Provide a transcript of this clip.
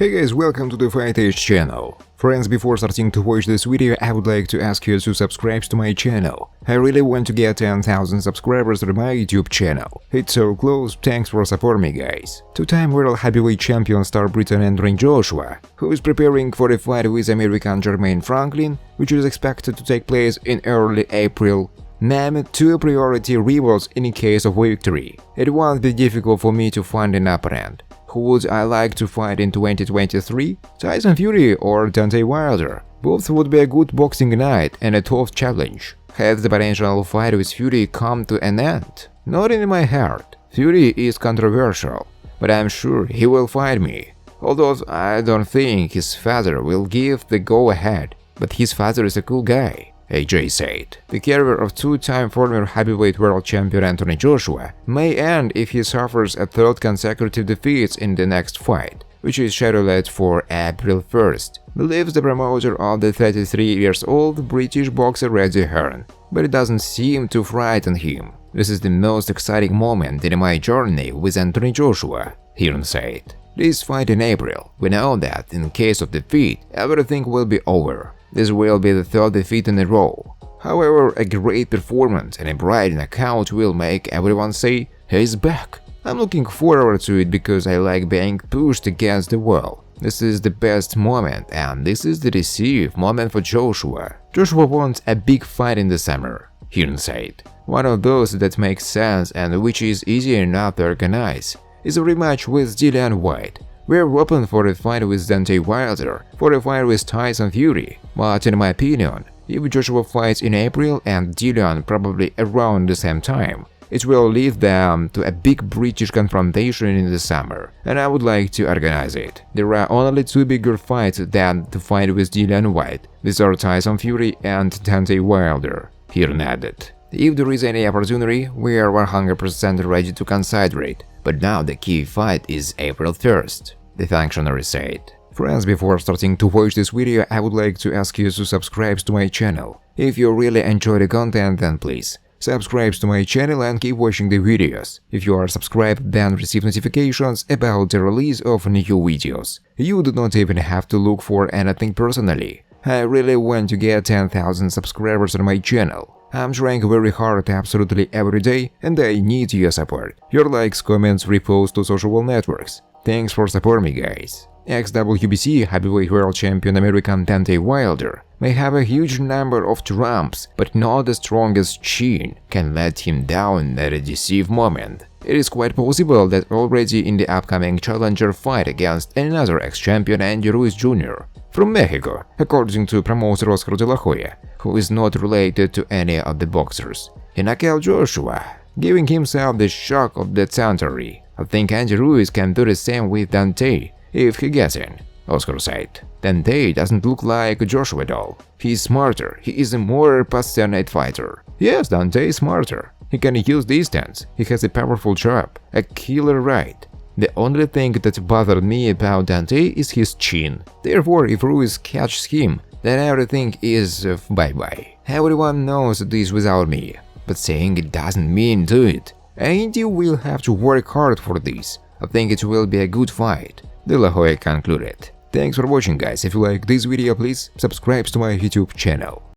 Hey guys, welcome to the Fight Age channel. Friends, before starting to watch this video, I would like to ask you to subscribe to my channel. I really want to get 10,000 subscribers on my YouTube channel. It's so close, thanks for supporting me guys. Two-time world heavyweight champion Star Britain entering Joshua, who is preparing for a fight with American Jermaine Franklin, which is expected to take place in early April. Name two priority rivals in case of victory. It won't be difficult for me to find an opponent. Who would I like to fight in 2023? Tyson Fury or Deontay Wilder? Both would be a good boxing night and a tough challenge. Has the potential fight with Fury come to an end? Not in my heart. Fury is controversial, but I'm sure he will fight me. Although I don't think his father will give the go-ahead, but his father is a cool guy. AJ said. The career of two-time former heavyweight world champion Anthony Joshua may end if he suffers a third consecutive defeat in the next fight, which is scheduled for April 1st, believes the promoter of the 33-year-old British boxer Eddie Hearn, but it doesn't seem to frighten him. This is the most exciting moment in my journey with Anthony Joshua, Hearn said. This fight in April, we know that in case of defeat, everything will be over. This will be the third defeat in a row. However, a great performance and a bright knockout will make everyone say, he's back. I'm looking forward to it because I like being pushed against the wall. This is the best moment and this is the decisive moment for Joshua. Joshua wants a big fight in the summer, Hearn said. One of those that makes sense and which is easy enough to organize is a rematch with Dillian Whyte. We're open for a fight with Deontay Wilder, for a fight with Tyson Fury, but in my opinion, if Joshua fights in April and Dillian probably around the same time, it will lead them to a big British confrontation in the summer, and I would like to organize it. There are only two bigger fights than the fight with Dillian Whyte. These are Tyson Fury and Deontay Wilder, Hearn added. If there is any opportunity, we are 100% ready to consider it, but now the key fight is April 1st, the functionary said. Friends, before starting to watch this video, I would like to ask you to subscribe to my channel. If you really enjoy the content, then please subscribe to my channel and keep watching the videos. If you are subscribed, then receive notifications about the release of new videos. You do not even have to look for anything personally. I really want to get 10,000 subscribers on my channel. I'm trying very hard absolutely every day and I need your support. Your likes, comments, reposts to social networks. Thanks for supporting me guys. Ex-WBC heavyweight world champion American Deontay Wilder may have a huge number of trumps, but not the strongest chin can let him down at a decisive moment. It is quite possible that already in the upcoming challenger fight against another ex-champion Andy Ruiz Jr. from Mexico, according to promoter Oscar De La Hoya, who is not related to any of the boxers. He knocked out Joshua, giving himself the shock of the century. I think Andy Ruiz can do the same with Deontay if he gets in, Oscar said. Deontay doesn't look like Joshua at all. He's smarter, he is a more passionate fighter. Yes, Deontay is smarter. He can use distance, he has a powerful jab, a killer right. The only thing that bothered me about Deontay is his chin. Therefore, if Ruiz catches him, then everything is bye-bye. Everyone knows this without me, but saying it doesn't mean do it. Andy will have to work hard for this. I think it will be a good fight, De La Hoya concluded. Thanks for watching guys. If you like this video, please subscribe to my YouTube channel.